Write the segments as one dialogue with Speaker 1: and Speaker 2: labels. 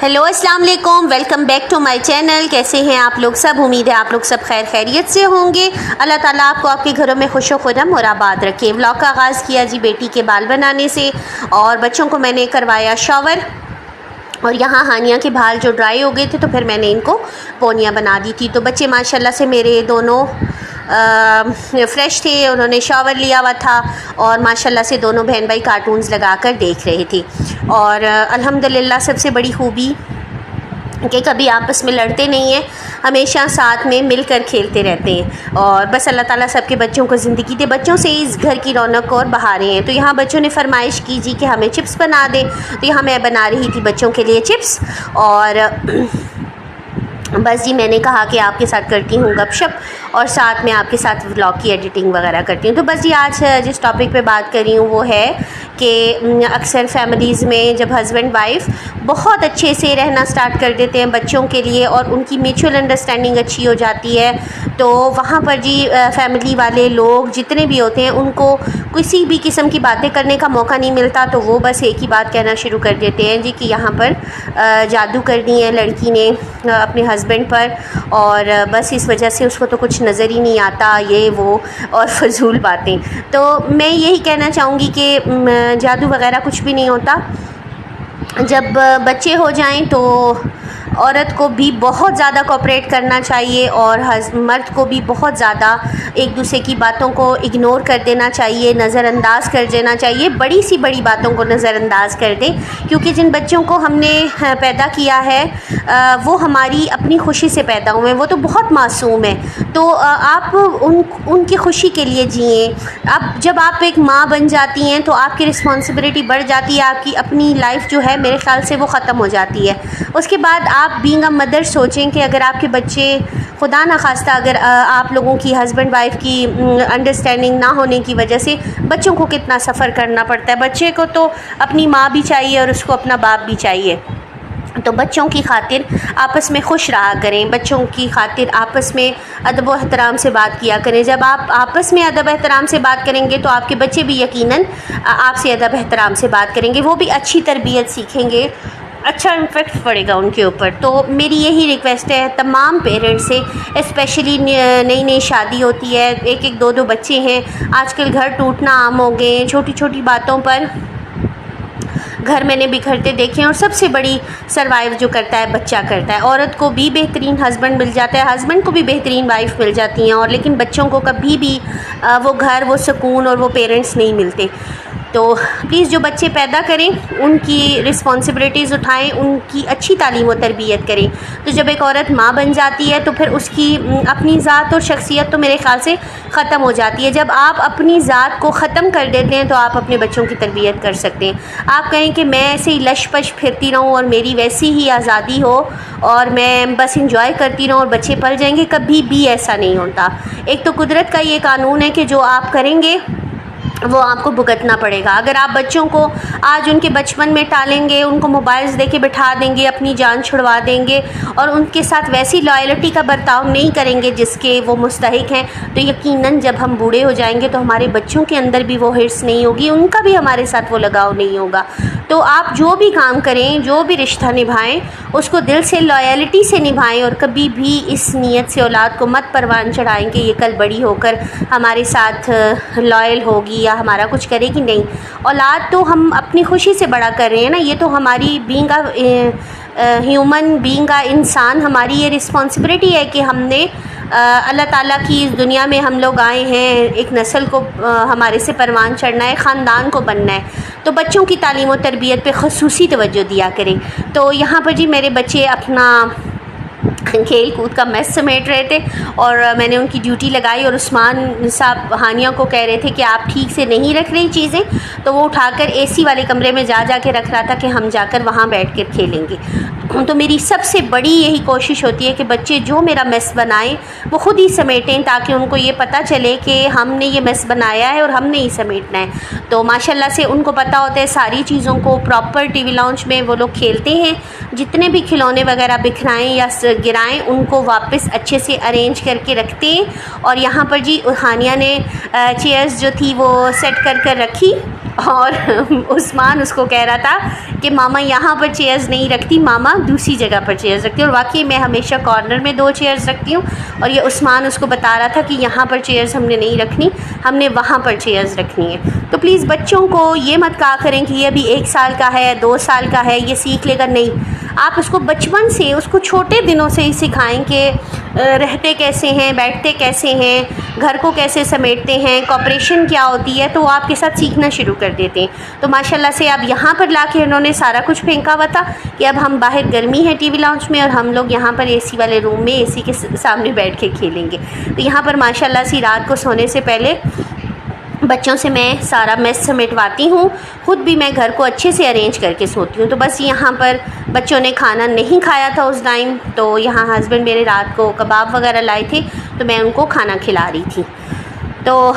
Speaker 1: Hello अस्सलाम वालेकुम, welcome back to my channel. कैसे हैं आप लोग सब? उम्मीद है आप लोग सब खैर खैरियत से होंगे। अल्लाह ताला आपको आपके घरों में खुशो खुरम और आबाद रखे। व्लॉग का आगाज़ किया जी बेटी के बाल बनाने से, और बच्चों को मैंने करवाया शॉवर। और यहाँ हानिया के बाल जो ड्राई हो गए थे तो फिर मैंने इनको पोनियाँ बना दी थी। तो बच्चे माशाल्लाह से मेरे दोनों फ़्रेश थे, उन्होंने शॉवर लिया हुआ था और माशाल्लाह से दोनों बहन भाई कार्टून्स लगा कर देख रहे थे। और अल्हम्दुलिल्लाह सबसे बड़ी खूबी कि कभी आपस में लड़ते नहीं हैं, हमेशा साथ में मिलकर खेलते रहते हैं। और बस अल्लाह ताला सबके बच्चों को ज़िंदगी दे, बच्चों से इस घर की रौनक और बहारें हैं। तो यहाँ बच्चों ने फरमाइश की जी कि हमें चिप्स बना दें, तो यहाँ मैं बना रही थी बच्चों के लिए चिप्स। और बस जी मैंने कहा कि आपके साथ करती हूँ गपशप और साथ में आपके साथ व्लॉग की एडिटिंग वगैरह करती हूँ। तो बस जी आज जिस टॉपिक पे बात कर रही हूँ वो है कि अक्सर फैमिलीज़ में जब हस्बैंड वाइफ बहुत अच्छे से रहना स्टार्ट कर देते हैं बच्चों के लिए और उनकी म्यूचुअल अंडरस्टैंडिंग अच्छी हो जाती है, तो वहाँ पर जी फैमिली वाले लोग जितने भी होते हैं उनको किसी भी किस्म की बातें करने का मौका नहीं मिलता। तो वो बस एक ही बात कहना शुरू कर देते हैं जी कि यहाँ पर जादू कर दी है लड़की ने अपने हस्बैंड पर, और बस इस वजह से उसको तो कुछ नज़र ही नहीं आता, ये वो और फजूल बातें। तो मैं यही कहना चाहूँगी कि जादू वगैरह कुछ भी नहीं होता। जब बच्चे हो जाएं तो औरत को भी बहुत ज़्यादा कोऑपरेट करना चाहिए और मर्द को भी बहुत ज़्यादा एक दूसरे की बातों को इग्नोर कर देना चाहिए, नज़रअंदाज कर देना चाहिए। बड़ी सी बड़ी बातों को नज़रअंदाज कर दें, क्योंकि जिन बच्चों को हमने पैदा किया है वो हमारी अपनी खुशी से पैदा हुए हैं, वो तो बहुत मासूम है। तो आप उनकी खुशी के लिए जिए। अब जब आप एक माँ बन जाती हैं तो आपकी रिस्पॉन्सिबिलिटी बढ़ जाती है, आपकी अपनी लाइफ जो है मेरे ख़्याल से वो ख़त्म हो जाती है। उसके बाद आप बीइंग अ मदर सोचें कि अगर आपके बच्चे खुदा न खास्ता अगर आप लोगों की हस्बैंड वाइफ की अंडरस्टैंडिंग ना होने की वजह से बच्चों को कितना सफ़र करना पड़ता है। बच्चे को तो अपनी माँ भी चाहिए और उसको अपना बाप भी चाहिए। तो बच्चों की खातिर आपस में खुश रहा करें, बच्चों की खातिर आपस में अदब व एहतराम से बात किया करें। जब आप आपस में अदब एहतराम से बात करेंगे तो आपके बच्चे भी यकीनन आपसे अदब एहतराम से बात करेंगे, वो भी अच्छी तरबियत सीखेंगे, अच्छा इम्पेक्ट पड़ेगा उनके ऊपर। तो मेरी यही रिक्वेस्ट है तमाम पेरेंट्स से, स्पेशली नई नई शादी होती है, एक एक दो दो बच्चे हैं, आजकल घर टूटना आम हो गए हैं, छोटी छोटी बातों पर घर मैंने बिखरते देखे हैं। और सबसे बड़ी सर्वाइव जो करता है बच्चा करता है। औरत को भी बेहतरीन हस्बैंड मिल जाता है, हस्बैंड को भी बेहतरीन वाइफ मिल जाती हैं, और लेकिन बच्चों को कभी भी वो घर, वो सुकून और वो पेरेंट्स नहीं मिलते। तो प्लीज़ जो बच्चे पैदा करें उनकी रिस्पॉन्सिबिलिटीज़ उठाएं, उनकी अच्छी तालीम और तरबियत करें। तो जब एक औरत माँ बन जाती है तो फिर उसकी अपनी ज़ात और शख्सियत तो मेरे ख़्याल से ख़त्म हो जाती है। जब आप अपनी ज़ात को ख़त्म कर देते हैं तो आप अपने बच्चों की तरबियत कर सकते हैं। आप कहें कि मैं ऐसे ही लश पश फिरती रहूँ और मेरी वैसी ही आज़ादी हो और मैं बस इंजॉय करती रहूँ और बच्चे पल जाएंगे, कभी भी ऐसा नहीं होता। एक तो कुदरत का ये कानून है कि जो आप करेंगे वो आपको भुगतना पड़ेगा। अगर आप बच्चों को आज उनके बचपन में टालेंगे, उनको मोबाइल्स देके बिठा देंगे, अपनी जान छुड़वा देंगे और उनके साथ वैसी लॉयल्टी का बर्ताव नहीं करेंगे जिसके वो मुस्तहिक हैं, तो यकीनन जब हम बूढ़े हो जाएंगे तो हमारे बच्चों के अंदर भी वो हिर्स नहीं होगी, उनका भी हमारे साथ वो लगाव नहीं होगा। तो आप जो भी काम करें, जो भी रिश्ता निभाएं, उसको दिल से लॉयल्टी से निभाएं और कभी भी इस नीयत से औलाद को मत परवान चढ़ाएं कि ये कल बड़ी होकर हमारे साथ लॉयल होगी या हमारा कुछ करेगी। नहीं, औलाद तो हम अपनी खुशी से बड़ा कर रहे हैं ना, ये तो हमारी बीइंग ह्यूमन बीइंग का इंसान, हमारी ये रिस्पॉन्सिबिलिटी है कि हमने अल्लाह ताला की इस दुनिया में हम लोग आए हैं, एक नस्ल को हमारे से परवान चढ़ना है, ख़ानदान को बनना है। तो बच्चों की तालीम और तरबियत पे ख़ुसूसी तवज्जो दिया करें। तो यहाँ पर जी मेरे बच्चे अपना खेल कूद का मैस समेट रहे थे और मैंने उनकी ड्यूटी लगाई और उस्मान साहब हानिया को कह रहे थे कि आप ठीक से नहीं रख रही चीज़ें, तो वो उठाकर एसी वाले कमरे में जा के रख रहा था कि हम जाकर वहाँ बैठ कर खेलेंगे। तो मेरी सबसे बड़ी यही कोशिश होती है कि बच्चे जो मेरा मेस बनाएं वो ख़ुद ही समेटें, ताकि उनको ये पता चले कि हमने ये मेस बनाया है और हमने ही समेटना है। तो माशाल्लाह से उनको पता होता है सारी चीज़ों को। प्रॉपर टीवी लॉन्च में वो लोग खेलते हैं, जितने भी खिलौने वगैरह बिखराएं या गिराएं उनको वापस अच्छे से अरेंज करके रखते हैं। और यहाँ पर जी हानिया ने चेयर्स जो थी वो सेट कर रखी और उस्मान उसको कह रहा था कि मामा यहाँ पर चेयर्स नहीं रखती, मामा दूसरी जगह पर चेयर्स रखती हूँ। और वाकई मैं हमेशा कॉर्नर में 2 चेयर्स रखती हूँ, और ये उस्मान उसको बता रहा था कि यहाँ पर चेयर्स हमने नहीं रखनी, हमने वहाँ पर चेयर्स रखनी है। तो प्लीज़ बच्चों को ये मत कहा करें कि ये अभी 1 साल का है, 2 साल का है, ये सीख लेगा। नहीं, आप उसको बचपन से, उसको छोटे दिनों से ही सिखाएं कि रहते कैसे हैं, बैठते कैसे हैं, घर को कैसे समेटते हैं, कॉपरेशन क्या होती है, तो वो आपके साथ सीखना शुरू कर देते हैं। तो माशाल्लाह से अब यहाँ पर लाके उन्होंने सारा कुछ फेंका हुआ था कि अब हम बाहर, गर्मी है टीवी लाउंज में, और हम लोग यहाँ पर एसी वाले रूम में एसी के सामने बैठ के खेलेंगे। तो यहाँ पर माशाल्लाह से रात को सोने से पहले बच्चों से मैं सारा मेस समेटवाती हूँ, ख़ुद भी मैं घर को अच्छे से अरेंज करके सोती हूँ। तो बस यहाँ पर बच्चों ने खाना नहीं खाया था उस टाइम, तो यहाँ हस्बैंड मेरे रात को कबाब वगैरह लाए थे, तो मैं उनको खाना खिला रही थी। तो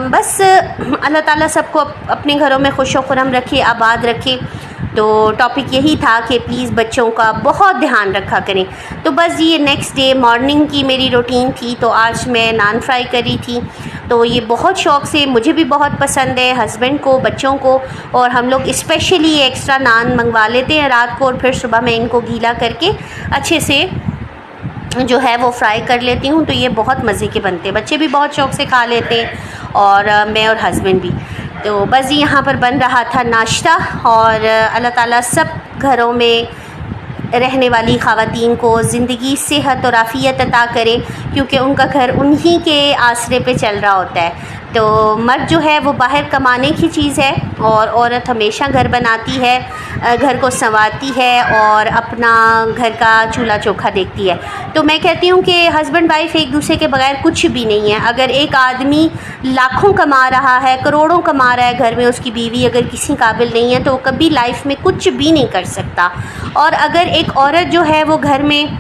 Speaker 1: बस अल्लाह ताला सबको अपने घरों में खुश व खुर्रम रखे, आबाद रखे। तो टॉपिक यही था कि प्लीज़ बच्चों का बहुत ध्यान रखा करें। तो बस ये नेक्स्ट डे मॉर्निंग की मेरी रूटीन थी। तो आज मैं नान फ्राई करी थी, तो ये बहुत शौक़ से, मुझे भी बहुत पसंद है, हस्बैंड को, बच्चों को, और हम लोग स्पेशली एक्स्ट्रा नान मंगवा लेते हैं रात को, और फिर सुबह मैं इनको गीला करके अच्छे से जो है वो फ्राई कर लेती हूँ। तो ये बहुत मज़े के बनते हैं, बच्चे भी बहुत शौक़ से खा लेते हैं, और मैं और हस्बैंड भी। तो बस यहाँ पर बन रहा था नाश्ता, और अल्लाह ताला सब घरों में रहने वाली ख़वातीन को ज़िंदगी, सेहत और आफ़ियत अता करे, क्योंकि उनका घर उन्हीं के आसरे पे चल रहा होता है। तो मर्द जो है वो बाहर कमाने की चीज़ है, और औरत हमेशा घर बनाती है, घर को संवारती है, और अपना घर का चूल्हा चौखा देखती है। तो मैं कहती हूँ कि हस्बैंड वाइफ एक दूसरे के बगैर कुछ भी नहीं है। अगर एक आदमी लाखों कमा रहा है, करोड़ों कमा रहा है, घर में उसकी बीवी अगर किसी काबिल नहीं है, तो वो कभी लाइफ में कुछ भी नहीं कर सकता। और अगर एक औरत जो है वो घर में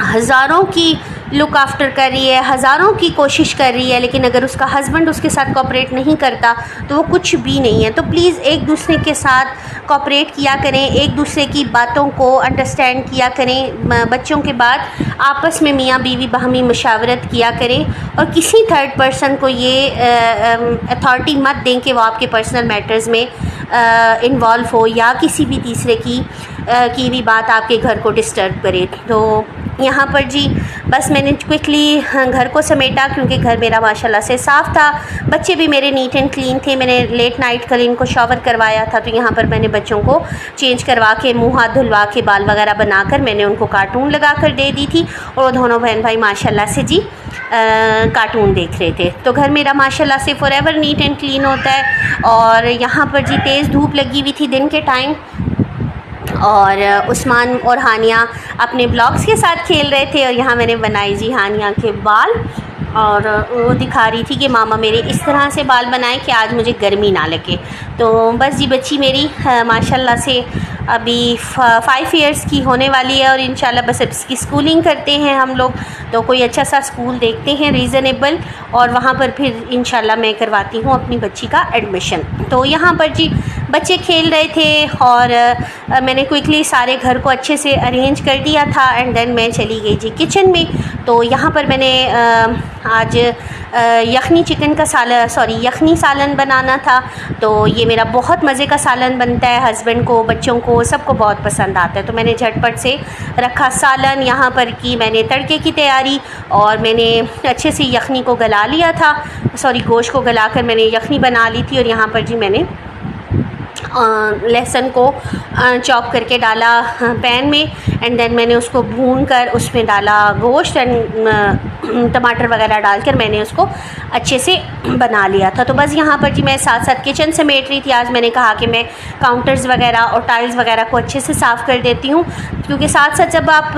Speaker 1: हज़ारों की लुक आफ्टर कर रही है, हज़ारों की कोशिश कर रही है, लेकिन अगर उसका हस्बैंड उसके साथ कोऑपरेट नहीं करता, तो वो कुछ भी नहीं है। तो प्लीज़ एक दूसरे के साथ कोऑपरेट किया करें, एक दूसरे की बातों को अंडरस्टैंड किया करें। बच्चों के बाद आपस में मियाँ बीवी बाहमी मशावरत किया करें, और किसी थर्ड पर्सन को ये अथॉरिटी मत दें कि वो आपके पर्सनल मैटर्स में इन्वॉल्व हो, या किसी भी तीसरे की भी बात आपके घर को डिस्टर्ब करे। तो यहाँ पर जी बस मैंने क्विकली घर को समेटा, क्योंकि घर मेरा माशाल्लाह से साफ़ था, बच्चे भी मेरे नीट एंड क्लीन थे। मैंने लेट नाइट कल इनको शॉवर करवाया था, तो यहाँ पर मैंने बच्चों को चेंज करवा के, मुँह हाथ धुलवा के, बाल वगैरह बनाकर मैंने उनको कार्टून लगा कर दे दी थी, और दोनों बहन भाई माशाल्लाह से जी कार्टून देख रहे थे। तो घर मेरा माशाल्लाह से फॉरएवर नीट एंड क्लीन होता है। और यहाँ पर जी तेज़ धूप लगी हुई थी दिन के टाइम, और उस्मान और हानिया अपने ब्लॉग्स के साथ खेल रहे थे, और यहाँ मैंने बनाई जी हानिया के बाल, और वो दिखा रही थी कि मामा मेरे इस तरह से बाल बनाए कि आज मुझे गर्मी ना लगे। तो बस जी बच्ची मेरी माशाल्लाह से अभी 5 इयर्स की होने वाली है, और इंशाल्लाह बस इसकी स्कूलिंग करते हैं हम लोग। तो कोई अच्छा सा स्कूल देखते हैं रीज़नेबल, और वहाँ पर फिर इंशाल्लाह मैं करवाती हूँ अपनी बच्ची का एडमिशन। तो यहाँ पर जी बच्चे खेल रहे थे, और मैंने क्विकली सारे घर को अच्छे से अरेंज कर दिया था, एंड देन मैं चली गई जी किचन में। तो यहाँ पर मैंने आज यखनी सालन बनाना था। तो ये मेरा बहुत मज़े का सालन बनता है, हस्बैंड को, बच्चों को, सबको बहुत पसंद आता है। तो मैंने झटपट से रखा सालन, यहाँ पर की मैंने तड़के की तैयारी, और मैंने अच्छे से यखनी को गला लिया था, गोश्त को गलाकर मैंने यखनी बना ली थी। और यहाँ पर जी मैंने लहसुन को चॉप करके डाला पैन में, एंड देन मैंने उसको भून कर उसमें डाला गोश्त, एंड टमाटर वगैरह डालकर मैंने उसको अच्छे से बना लिया था। तो बस यहाँ पर जी मैं साथ साथ किचन समेट रही थी। आज मैंने कहा कि मैं काउंटर्स वगैरह और टाइल्स वगैरह को अच्छे से साफ़ कर देती हूँ, क्योंकि साथ साथ जब आप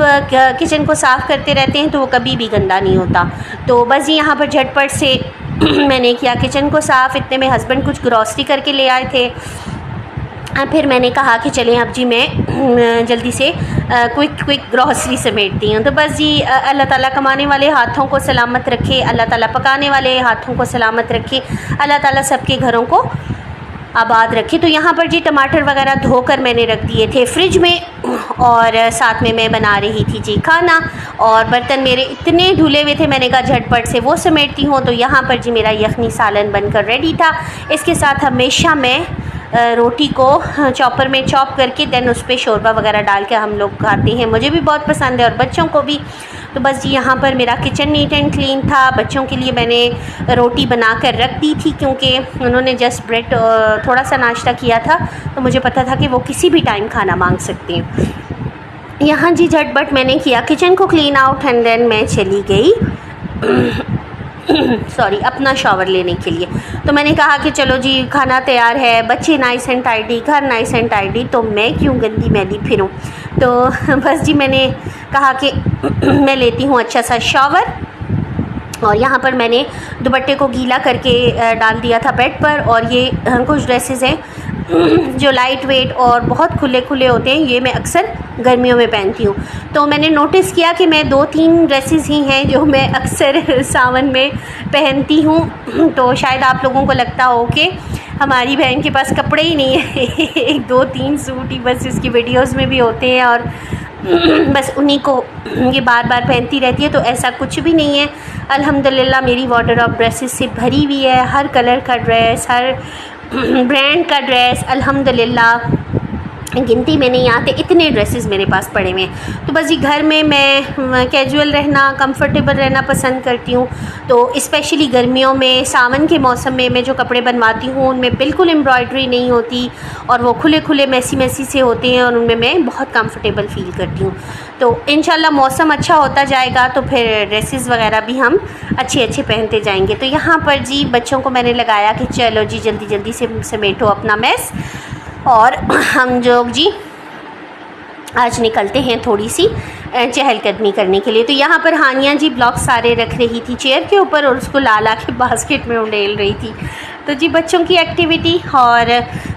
Speaker 1: किचन को साफ़ करते रहते हैं तो वो कभी भी गंदा नहीं होता। तो बस यहाँ पर झटपट से मैंने किया किचन को साफ़। इतने में हस्बैंड कुछ ग्रॉसरी करके ले आए थे। फिर मैंने कहा कि चलें अब जी मैं जल्दी से क्विक ग्रॉसरी समेटती हूँ। तो बस जी अल्लाह ताला कमाने वाले हाथों को सलामत रखे, अल्लाह ताला पकाने वाले हाथों को सलामत रखे, अल्लाह ताला सबके घरों को आबाद रखे। तो यहाँ पर जी टमाटर वगैरह धोकर मैंने रख दिए थे फ्रिज में, और साथ में मैं बना रही थी जी खाना, और बर्तन मेरे इतने धुले हुए थे, मैंने कहा झटपट से वो समेटती हूँ। तो यहाँ पर जी मेरा यखनी सालन बनकर रेडी था। इसके साथ हमेशा मैं रोटी को चॉपर में चॉप करके देन उस पर शोरबा वगैरह डाल के हम लोग खाते हैं। मुझे भी बहुत पसंद है और बच्चों को भी। तो बस जी यहाँ पर मेरा किचन नीट एंड क्लीन था। बच्चों के लिए मैंने रोटी बना कर रख दी थी क्योंकि उन्होंने जस्ट ब्रेड थोड़ा सा नाश्ता किया था, तो मुझे पता था कि वो किसी भी टाइम खाना मांग सकते हैं। यहाँ जी झटपट मैंने किया किचन को क्लीन आउट एंड देन मैं चली गई सॉरी अपना शॉवर लेने के लिए। तो मैंने कहा कि चलो जी खाना तैयार है, बच्चे नाइस एंड टाइडी, घर नाइस एंड टाइडी, तो मैं क्यों गंदी मैली फिरूं। तो बस जी मैंने कहा कि मैं लेती हूँ अच्छा सा शॉवर। और यहाँ पर मैंने दुपट्टे को गीला करके डाल दिया था बेड पर। और ये कुछ ड्रेसेस हैं जो लाइट वेट और बहुत खुले खुले होते हैं, ये मैं अक्सर गर्मियों में पहनती हूँ। तो मैंने नोटिस किया कि मैं 2-3 ड्रेसेस ही हैं जो मैं अक्सर सावन में पहनती हूँ। तो शायद आप लोगों को लगता हो कि हमारी बहन के पास कपड़े ही नहीं है 1-2-3 सूट ही बस इसकी वीडियोस में भी होते हैं और बस उन्हीं को ये बार बार पहनती रहती है। तो ऐसा कुछ भी नहीं है। अल्हम्दुलिल्लाह मेरी वार्डरोब ड्रेसेस से भरी हुई है, हर कलर का ड्रेस, हर ब्रांड का ड्रेस, अल्हम्दुलिल्लाह गिनती में नहीं आते, इतने ड्रेसेस मेरे पास पड़े हुए हैं। तो बस ये घर में मैं कैजुअल रहना, कंफर्टेबल रहना पसंद करती हूँ। तो स्पेशली गर्मियों में, सावन के मौसम में मैं जो कपड़े बनवाती हूँ उनमें बिल्कुल एम्ब्रॉयडरी नहीं होती और वो खुले खुले मैसी से होते हैं और उनमें मैं बहुत कंफर्टेबल फ़ील करती हूँ। तो इंशाल्लाह मौसम अच्छा होता जाएगा तो फिर ड्रेसेस वगैरह भी हम अच्छे पहनते जाएंगे। तो यहाँ पर जी बच्चों को मैंने लगाया कि चलो जी जल्दी से समेटो अपना मेस और हम लोग जी आज निकलते हैं थोड़ी सी चहलकदमी करने के लिए। तो यहाँ पर हानिया जी ब्लॉक सारे रख रही थी चेयर के ऊपर और उसको ला के बास्केट में उड़ेल रही थी। तो जी बच्चों की एक्टिविटी, और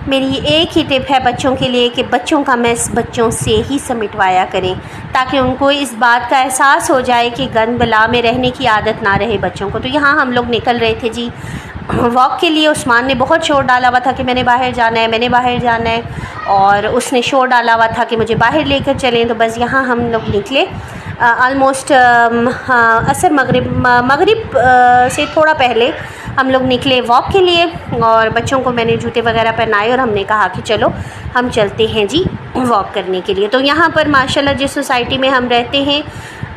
Speaker 1: मेरी एक ही टिप है बच्चों के लिए कि बच्चों का मेस बच्चों से ही समेटवाया करें ताकि उनको इस बात का एहसास हो जाए कि गंद बला में रहने की आदत ना रहे बच्चों को। तो यहाँ हम लोग निकल रहे थे जी वॉक के लिए। उस्मान ने बहुत शोर डाला हुआ था कि मैंने बाहर जाना है और उसने शोर डाला हुआ था कि मुझे बाहर लेकर चलें। तो बस यहाँ हम लोग निकले ऑलमोस्ट असर मगरिब से थोड़ा पहले हम लोग निकले वॉक के लिए और बच्चों को मैंने जूते वगैरह पहनाए और हमने कहा कि चलो हम चलते हैं जी वॉक करने के लिए। तो यहाँ पर माशाल्लाह जिस सोसाइटी में हम रहते हैं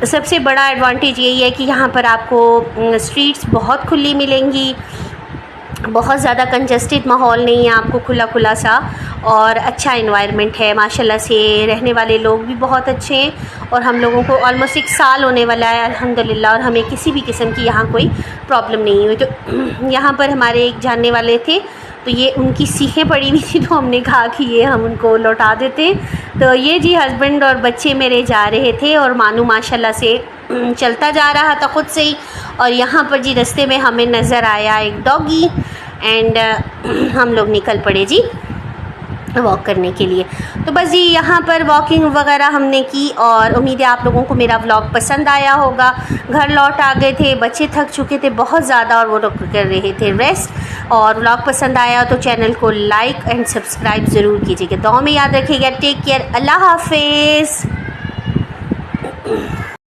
Speaker 1: सबसे बड़ा एडवांटेज यही है कि यहाँ पर आपको स्ट्रीट्स बहुत खुली मिलेंगी, बहुत ज़्यादा कंजस्टेड माहौल नहीं है, आपको खुला सा और अच्छा एनवायरनमेंट है माशाल्लाह से। रहने वाले लोग भी बहुत अच्छे हैं और हम लोगों को ऑलमोस्ट 1 साल होने वाला है अल्हम्दुलिल्लाह और हमें किसी भी किस्म की यहाँ कोई प्रॉब्लम नहीं हुई। तो यहाँ पर हमारे एक जानने वाले थे तो ये उनकी सीखें पड़ी हुई थी तो हमने कहा कि ये हम उनको लौटा देते। तो ये जी हस्बैंड और बच्चे मेरे जा रहे थे और मानू माशाल्लाह से चलता जा रहा था ख़ुद से ही। और यहाँ पर जी रास्ते में हमें नज़र आया एक डॉगी एंड हम लोग निकल पड़े जी वॉक करने के लिए। तो बस जी यहाँ पर वॉकिंग वगैरह हमने की और उम्मीद है आप लोगों को मेरा व्लॉग पसंद आया होगा। घर लौट आ गए थे, बच्चे थक चुके थे बहुत ज़्यादा और वो लोग कर रहे थे रेस्ट। और व्लॉग पसंद आया तो चैनल को लाइक एंड सब्सक्राइब ज़रूर कीजिएगा। दुआ में याद रखिएगा। टेक केयर, अल्लाह हाफिज़।